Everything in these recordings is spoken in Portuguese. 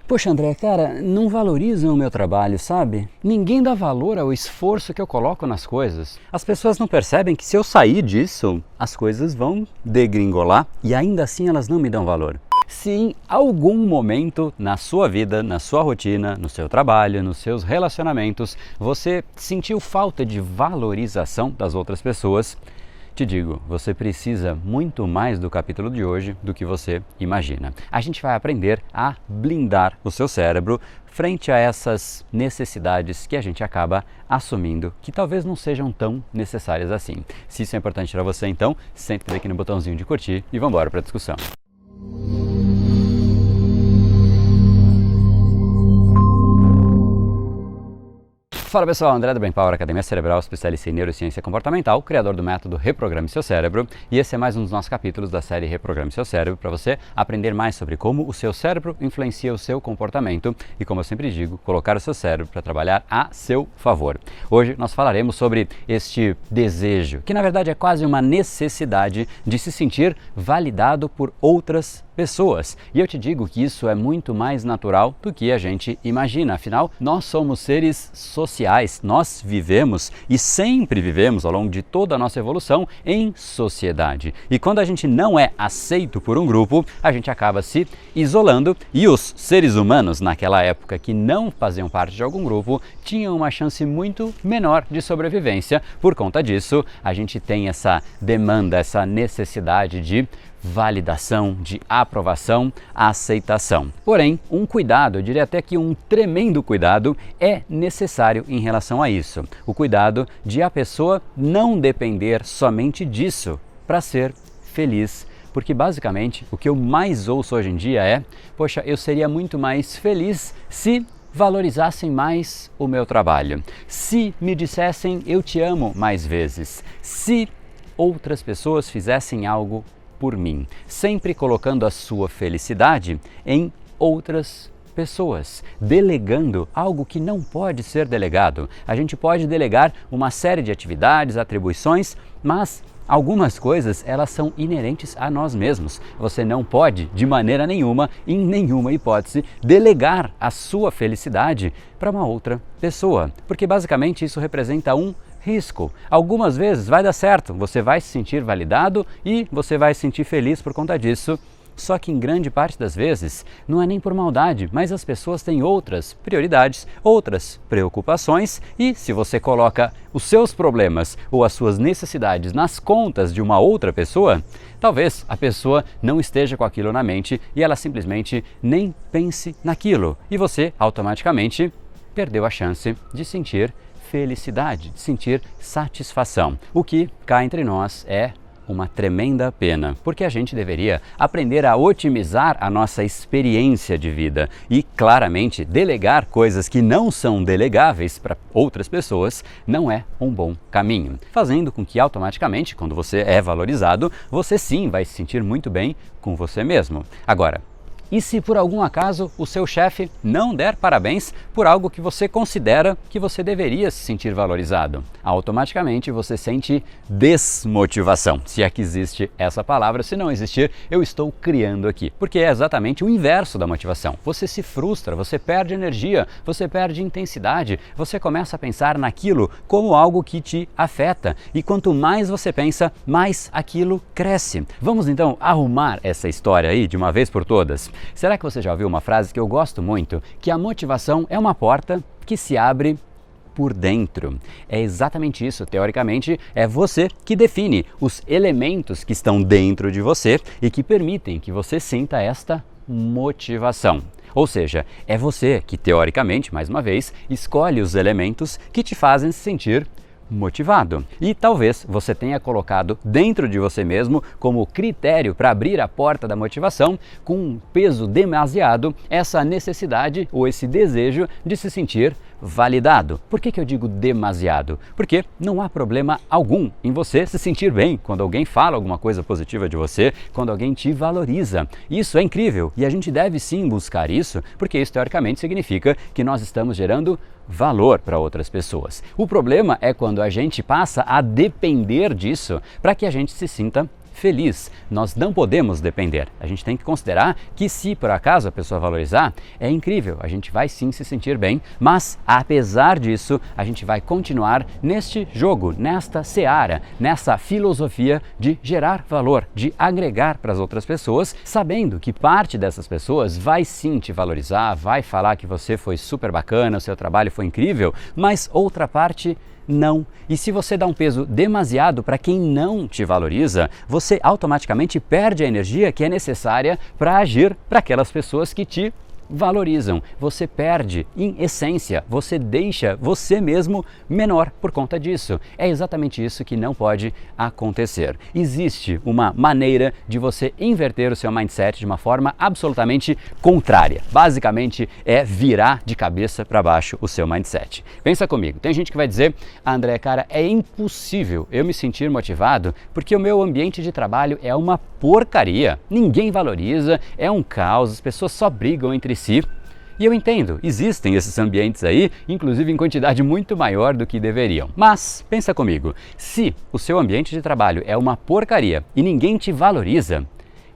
Poxa, André, cara, não valorizam o meu trabalho, sabe? Ninguém dá valor ao esforço que eu coloco nas coisas. As pessoas não percebem que se eu sair disso, as coisas vão degringolar e ainda assim elas não me dão valor. Se em algum momento na sua vida, na sua rotina, no seu trabalho, nos seus relacionamentos, você sentiu falta de valorização das outras pessoas, te digo, você precisa muito mais do capítulo de hoje do que você imagina. A gente vai aprender a blindar o seu cérebro frente a essas necessidades que a gente acaba assumindo que talvez não sejam tão necessárias assim. Se isso é importante para você, então, senta aqui no botãozinho de curtir e vamos embora para a discussão. Fala pessoal, André do Brain Power, Academia Cerebral, especialista em neurociência comportamental, criador do método Reprograme Seu Cérebro, e esse é mais um dos nossos capítulos da série Reprograme Seu Cérebro, para você aprender mais sobre como o seu cérebro influencia o seu comportamento e, como eu sempre digo, colocar o seu cérebro para trabalhar a seu favor. Hoje nós falaremos sobre este desejo, que na verdade é quase uma necessidade de se sentir validado por outras pessoas. E eu te digo que isso é muito mais natural do que a gente imagina. Afinal, nós somos seres sociais, nós vivemos e sempre vivemos ao longo de toda a nossa evolução em sociedade. E quando a gente não é aceito por um grupo, a gente acaba se isolando e os seres humanos naquela época que não faziam parte de algum grupo tinham uma chance muito menor de sobrevivência. Por conta disso, a gente tem essa demanda, essa necessidade de validação, de aprovação, aceitação. Porém, um cuidado, eu diria até que um tremendo cuidado é necessário em relação a isso. O cuidado de a pessoa não depender somente disso para ser feliz. Porque basicamente o que eu mais ouço hoje em dia é: poxa, eu seria muito mais feliz se valorizassem mais o meu trabalho, se me dissessem eu te amo mais vezes, se outras pessoas fizessem algo por mim, sempre colocando a sua felicidade em outras pessoas, delegando algo que não pode ser delegado. A gente pode delegar uma série de atividades, atribuições, mas algumas coisas elas são inerentes a nós mesmos. Você não pode, de maneira nenhuma, em nenhuma hipótese, delegar a sua felicidade para uma outra pessoa, porque basicamente isso representa um risco. Algumas vezes vai dar certo, você vai se sentir validado e você vai se sentir feliz por conta disso. Só que em grande parte das vezes não é nem por maldade, mas as pessoas têm outras prioridades, outras preocupações e se você coloca os seus problemas ou as suas necessidades nas contas de uma outra pessoa, talvez a pessoa não esteja com aquilo na mente e ela simplesmente nem pense naquilo e você automaticamente perdeu a chance de sentir felicidade, de sentir satisfação. O que cá entre nós é uma tremenda pena, porque a gente deveria aprender a otimizar a nossa experiência de vida e claramente delegar coisas que não são delegáveis para outras pessoas não é um bom caminho, fazendo com que automaticamente, quando você é valorizado, você sim vai se sentir muito bem com você mesmo. Agora, e se por algum acaso o seu chefe não der parabéns por algo que você considera que você deveria se sentir valorizado? Automaticamente você sente desmotivação, se é que existe essa palavra. Se não existir, eu estou criando aqui, porque é exatamente o inverso da motivação. Você se frustra, você perde energia, você perde intensidade, você começa a pensar naquilo como algo que te afeta e quanto mais você pensa, mais aquilo cresce. Vamos então arrumar essa história aí de uma vez por todas? Será que você já ouviu uma frase que eu gosto muito, que a motivação é uma porta que se abre por dentro? É exatamente isso, teoricamente, é você que define os elementos que estão dentro de você e que permitem que você sinta esta motivação. Ou seja, é você que, teoricamente, mais uma vez, escolhe os elementos que te fazem se sentir motivado. E talvez você tenha colocado dentro de você mesmo como critério para abrir a porta da motivação, com um peso demasiado, essa necessidade ou esse desejo de se sentir validado. Por que eu digo demasiado? Porque não há problema algum em você se sentir bem quando alguém fala alguma coisa positiva de você, quando alguém te valoriza. Isso é incrível e a gente deve sim buscar isso, porque isso teoricamente significa que nós estamos gerando valor para outras pessoas. O problema é quando a gente passa a depender disso para que a gente se sinta feliz. Nós não podemos depender. A gente tem que considerar que se por acaso a pessoa valorizar, é incrível, a gente vai sim se sentir bem, mas apesar disso, a gente vai continuar neste jogo, nesta seara, nessa filosofia de gerar valor, de agregar para as outras pessoas, sabendo que parte dessas pessoas vai sim te valorizar, vai falar que você foi super bacana, o seu trabalho foi incrível, mas outra parte não. E se você dá um peso demasiado para quem não te valoriza, você automaticamente perde a energia que é necessária para agir para aquelas pessoas que te valorizam. Você perde, em essência, você deixa você mesmo menor por conta disso. É exatamente isso que não pode acontecer. Existe uma maneira de você inverter o seu mindset de uma forma absolutamente contrária. Basicamente é virar de cabeça para baixo o seu mindset. Pensa comigo, tem gente que vai dizer: André, cara, é impossível eu me sentir motivado porque o meu ambiente de trabalho é uma porcaria, ninguém valoriza, é um caos, as pessoas só brigam entre si. E eu entendo, existem esses ambientes aí, inclusive em quantidade muito maior do que deveriam. Mas, pensa comigo, se o seu ambiente de trabalho é uma porcaria e ninguém te valoriza,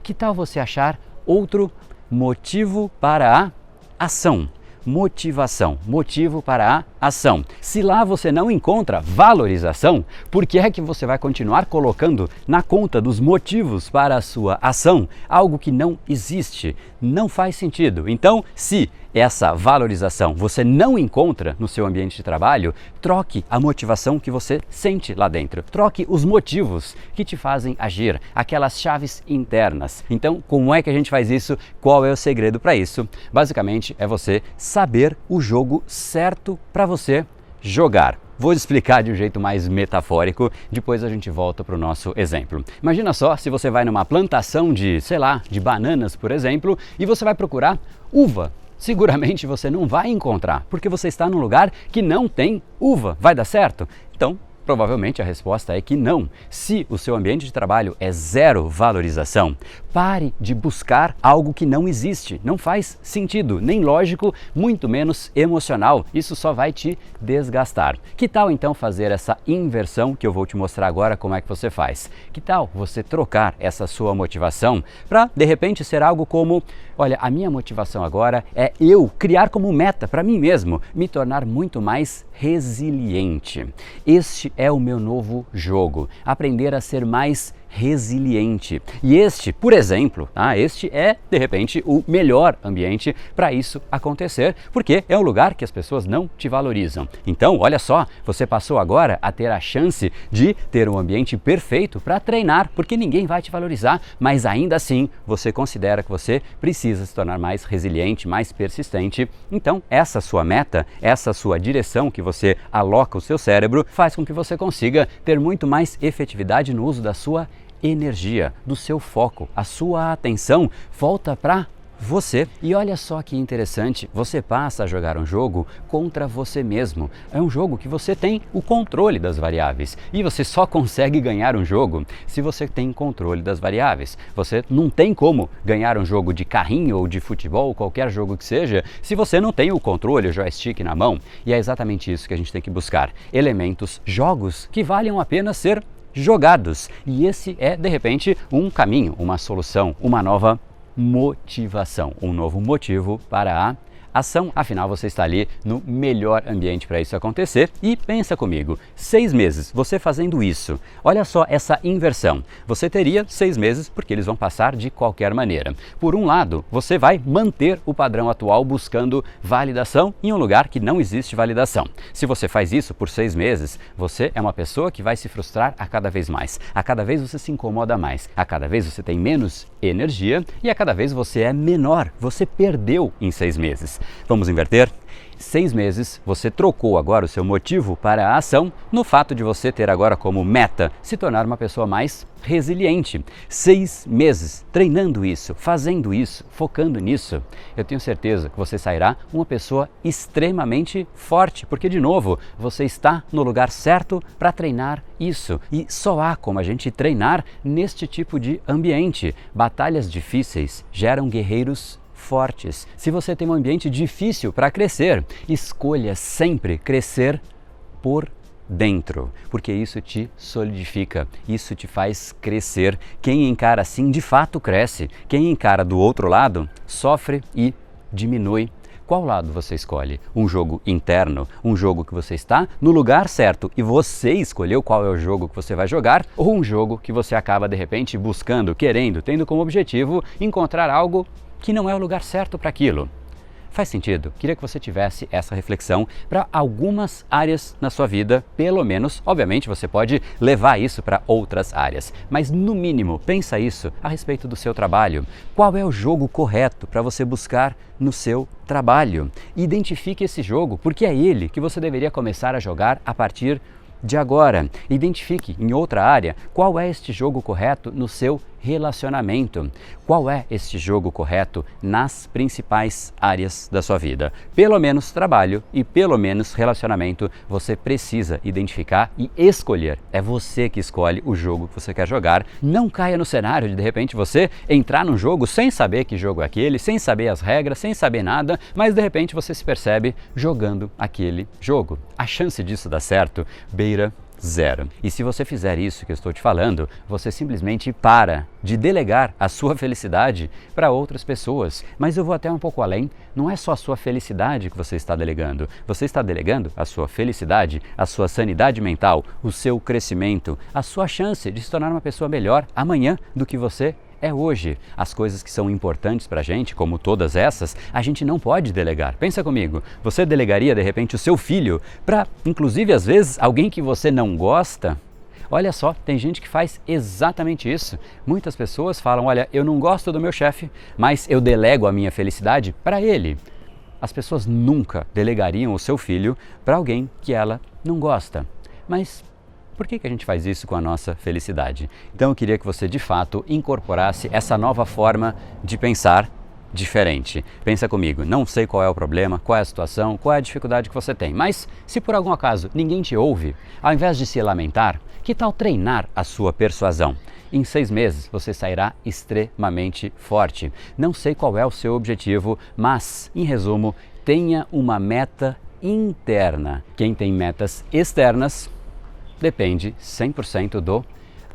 que tal você achar outro motivo para a ação? Motivação, motivo para a ação. Se lá você não encontra valorização, por que é que você vai continuar colocando na conta dos motivos para a sua ação algo que não existe? Não faz sentido. Então, se essa valorização você não encontra no seu ambiente de trabalho, troque a motivação que você sente lá dentro. Troque os motivos que te fazem agir, aquelas chaves internas. Então, como é que a gente faz isso? Qual é o segredo para isso? Basicamente, é você saber o jogo certo para você jogar. Vou explicar de um jeito mais metafórico, depois a gente volta para o nosso exemplo. Imagina só se você vai numa plantação de, sei lá, de bananas, por exemplo, e você vai procurar uva. Seguramente você não vai encontrar, porque você está num lugar que não tem uva. Vai dar certo? Então, provavelmente a resposta é que não. Se o seu ambiente de trabalho é zero valorização, pare de buscar algo que não existe. Não faz sentido, nem lógico, muito menos emocional. Isso só vai te desgastar. Que tal então fazer essa inversão que eu vou te mostrar agora como é que você faz? Que tal você trocar essa sua motivação para de repente ser algo como: olha, a minha motivação agora é eu criar como meta para mim mesmo, me tornar muito mais resiliente. Este é o meu novo jogo, aprender a ser mais resiliente. E este, por exemplo, este é, de repente, o melhor ambiente para isso acontecer, porque é um lugar que as pessoas não te valorizam. Então, olha só, você passou agora a ter a chance de ter um ambiente perfeito para treinar, porque ninguém vai te valorizar, mas ainda assim você considera que você precisa se tornar mais resiliente, mais persistente. Então, essa sua meta, essa sua direção que você aloca o seu cérebro, faz com que você consiga ter muito mais efetividade no uso da sua energia, do seu foco. A sua atenção volta para você. E olha só que interessante, você passa a jogar um jogo contra você mesmo. É um jogo que você tem o controle das variáveis e você só consegue ganhar um jogo se você tem controle das variáveis. Você não tem como ganhar um jogo de carrinho ou de futebol, qualquer jogo que seja, se você não tem o controle, o joystick na mão. E é exatamente isso que a gente tem que buscar. Elementos, jogos que valham a pena ser jogados. E esse é, de repente, um caminho, uma solução, uma nova motivação, um novo motivo para a ação. Afinal, você está ali no melhor ambiente para isso acontecer. E pensa comigo, 6 meses você fazendo isso, olha só essa inversão. Você teria 6 meses porque eles vão passar de qualquer maneira. Por um lado, você vai manter o padrão atual buscando validação em um lugar que não existe validação. Se você faz isso por 6 meses, você é uma pessoa que vai se frustrar a cada vez mais. A cada vez você se incomoda mais. A cada vez você tem menos energia e a cada vez você é menor. Você perdeu em 6 meses. Vamos inverter? 6 meses, você trocou agora o seu motivo para a ação no fato de você ter agora como meta se tornar uma pessoa mais resiliente. 6 meses treinando isso, fazendo isso, focando nisso, eu tenho certeza que você sairá uma pessoa extremamente forte, porque de novo, você está no lugar certo para treinar isso. E só há como a gente treinar neste tipo de ambiente. Batalhas difíceis geram guerreiros fortes. Se você tem um ambiente difícil para crescer, escolha sempre crescer por dentro, porque isso te solidifica, isso te faz crescer. Quem encara assim, de fato cresce. Quem encara do outro lado, sofre e diminui. Qual lado você escolhe? Um jogo interno, um jogo que você está no lugar certo e você escolheu qual é o jogo que você vai jogar, ou um jogo que você acaba de repente buscando, querendo, tendo como objetivo encontrar algo que não é o lugar certo para aquilo? Faz sentido? Queria que você tivesse essa reflexão para algumas áreas na sua vida, pelo menos. Obviamente você pode levar isso para outras áreas, mas no mínimo pensa isso a respeito do seu trabalho. Qual é o jogo correto para você buscar no seu trabalho? Identifique esse jogo, porque é ele que você deveria começar a jogar a partir de agora. Identifique em outra área qual é este jogo correto no seu relacionamento. Qual é este jogo correto nas principais áreas da sua vida? Pelo menos trabalho e pelo menos relacionamento você precisa identificar e escolher. É você que escolhe o jogo que você quer jogar. Não caia no cenário de repente você entrar num jogo sem saber que jogo é aquele, sem saber as regras, sem saber nada, mas de repente você se percebe jogando aquele jogo. A chance disso dar certo beira zero. E se você fizer isso que eu estou te falando, você simplesmente para de delegar a sua felicidade para outras pessoas. Mas eu vou até um pouco além, não é só a sua felicidade que você está delegando a sua felicidade, a sua sanidade mental, o seu crescimento, a sua chance de se tornar uma pessoa melhor amanhã do que você é hoje. As coisas que são importantes para a gente, como todas essas, a gente não pode delegar. Pensa comigo, você delegaria de repente o seu filho para, inclusive às vezes, alguém que você não gosta? Olha só, tem gente que faz exatamente isso. Muitas pessoas falam, olha, eu não gosto do meu chefe, mas eu delego a minha felicidade para ele. As pessoas nunca delegariam o seu filho para alguém que ela não gosta. Mas por que a gente faz isso com a nossa felicidade? Então eu queria que você de fato incorporasse essa nova forma de pensar diferente. Pensa comigo, não sei qual é o problema, qual é a situação, qual é a dificuldade que você tem, mas se por algum acaso ninguém te ouve, ao invés de se lamentar, que tal treinar a sua persuasão? Em 6 meses você sairá extremamente forte. Não sei qual é o seu objetivo, mas, em resumo, tenha uma meta interna. Quem tem metas externas depende 100% do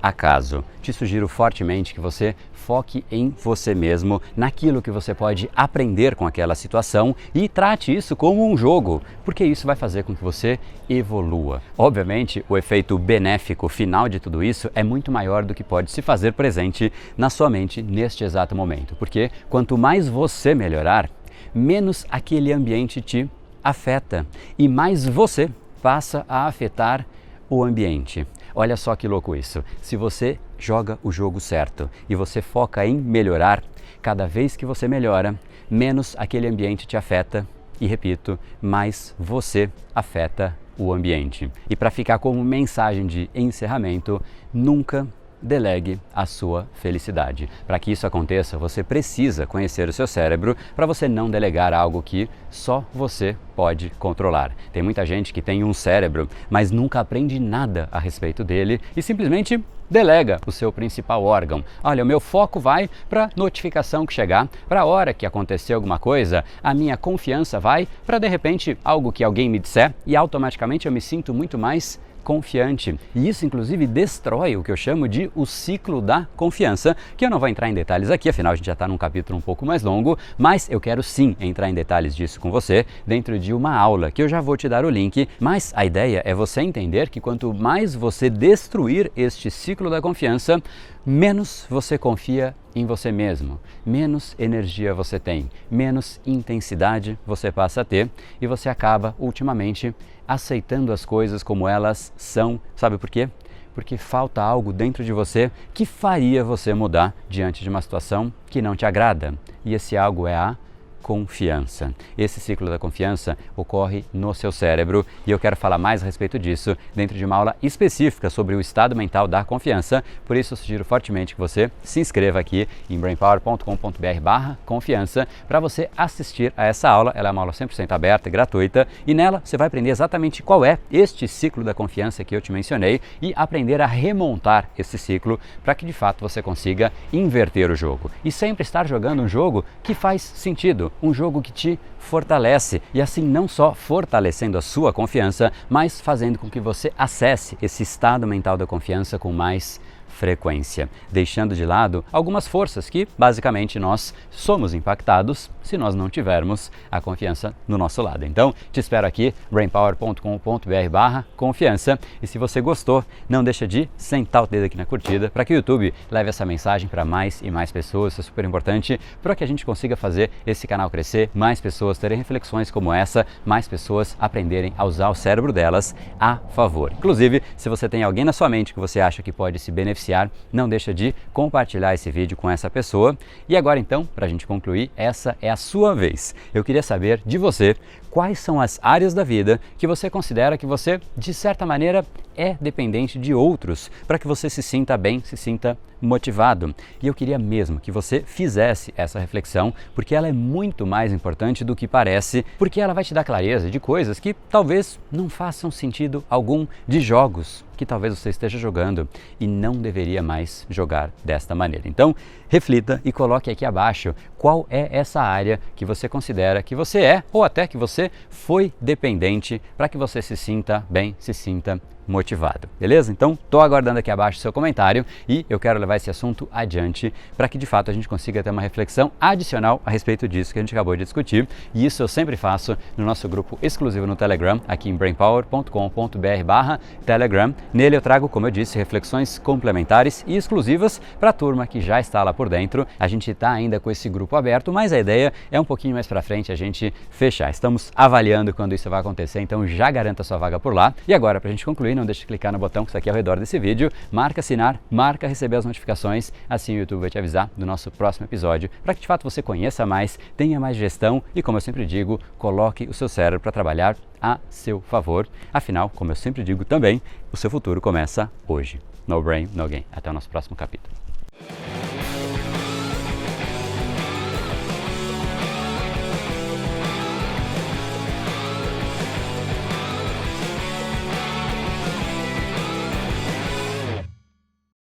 acaso. Te sugiro fortemente que você foque em você mesmo, naquilo que você pode aprender com aquela situação e trate isso como um jogo, porque isso vai fazer com que você evolua. Obviamente, o efeito benéfico final de tudo isso é muito maior do que pode se fazer presente na sua mente neste exato momento, porque quanto mais você melhorar, menos aquele ambiente te afeta e mais você passa a afetar o ambiente. Olha só que louco isso. Se você joga o jogo certo e você foca em melhorar, cada vez que você melhora, menos aquele ambiente te afeta e, repito, mais você afeta o ambiente. E para ficar como mensagem de encerramento, nunca delegue a sua felicidade. Para que isso aconteça, você precisa conhecer o seu cérebro para você não delegar algo que só você pode controlar. Tem muita gente que tem um cérebro, mas nunca aprende nada a respeito dele e simplesmente delega o seu principal órgão. Olha, o meu foco vai para a notificação que chegar, para a hora que acontecer alguma coisa, a minha confiança vai para de repente algo que alguém me disser e automaticamente eu me sinto muito mais confiante. E isso inclusive destrói o que eu chamo de o ciclo da confiança, que eu não vou entrar em detalhes aqui, afinal a gente já está num capítulo um pouco mais longo, mas eu quero sim entrar em detalhes disso com você dentro de uma aula, que eu já vou te dar o link, mas a ideia é você entender que quanto mais você destruir este ciclo da confiança, menos você confia em você mesmo, menos energia você tem, menos intensidade você passa a ter e você acaba ultimamente aceitando as coisas como elas são. Sabe por quê? Porque falta algo dentro de você que faria você mudar diante de uma situação que não te agrada. E esse algo é a confiança. Esse ciclo da confiança ocorre no seu cérebro e eu quero falar mais a respeito disso dentro de uma aula específica sobre o estado mental da confiança. Por isso eu sugiro fortemente que você se inscreva aqui em brainpower.com.br/confiança para você assistir a essa aula. Ela é uma aula 100% aberta e gratuita e nela você vai aprender exatamente qual é este ciclo da confiança que eu te mencionei e aprender a remontar esse ciclo para que de fato você consiga inverter o jogo e sempre estar jogando um jogo que faz sentido. um jogo que te fortalece e assim não só fortalecendo a sua confiança, mas fazendo com que você acesse esse estado mental da confiança com mais frequência, deixando de lado algumas forças que basicamente nós somos impactados se nós não tivermos a confiança no nosso lado. Então, te espero aqui, brainpower.com.br/confiança, e se você gostou, não deixa de sentar o dedo aqui na curtida para que o YouTube leve essa mensagem para mais e mais pessoas. Isso é super importante para que a gente consiga fazer esse canal crescer, mais pessoas terem reflexões como essa, mais pessoas aprenderem a usar o cérebro delas a favor. Inclusive, se você tem alguém na sua mente que você acha que pode se beneficiar, não deixa de compartilhar esse vídeo com essa pessoa. E agora então, para a gente concluir, essa é a sua vez. Eu queria saber de você quais são as áreas da vida que você considera que você, de certa maneira, é dependente de outros para que você se sinta bem, se sinta motivado. E eu queria mesmo que você fizesse essa reflexão, porque ela é muito mais importante do que parece, porque ela vai te dar clareza de coisas que talvez não façam sentido algum, de jogos que talvez você esteja jogando e não deveria mais jogar desta maneira. Então, reflita e coloque aqui abaixo qual é essa área que você considera que você é ou até que você foi dependente para que você se sinta bem, se sinta motivado, beleza? Então, estou aguardando aqui abaixo o seu comentário e eu quero levar esse assunto adiante para que de fato a gente consiga ter uma reflexão adicional a respeito disso que a gente acabou de discutir, e isso eu sempre faço no nosso grupo exclusivo no Telegram, aqui em brainpower.com.br/Telegram. Nele eu trago, como eu disse, reflexões complementares e exclusivas para a turma que já está lá por dentro. A gente está ainda com esse grupo aberto, mas a ideia é um pouquinho mais para frente a gente fechar. Estamos avaliando quando isso vai acontecer, então já garanta sua vaga por lá. E agora, para a gente concluir, não deixe de clicar no botão que está aqui ao redor desse vídeo, marca assinar, marca receber as notificações, assim o YouTube vai te avisar do nosso próximo episódio, para que de fato você conheça mais, tenha mais gestão e, como eu sempre digo, coloque o seu cérebro para trabalhar a seu favor. Afinal, como eu sempre digo também, o seu futuro começa hoje. No brain, no gain. Até o nosso próximo capítulo.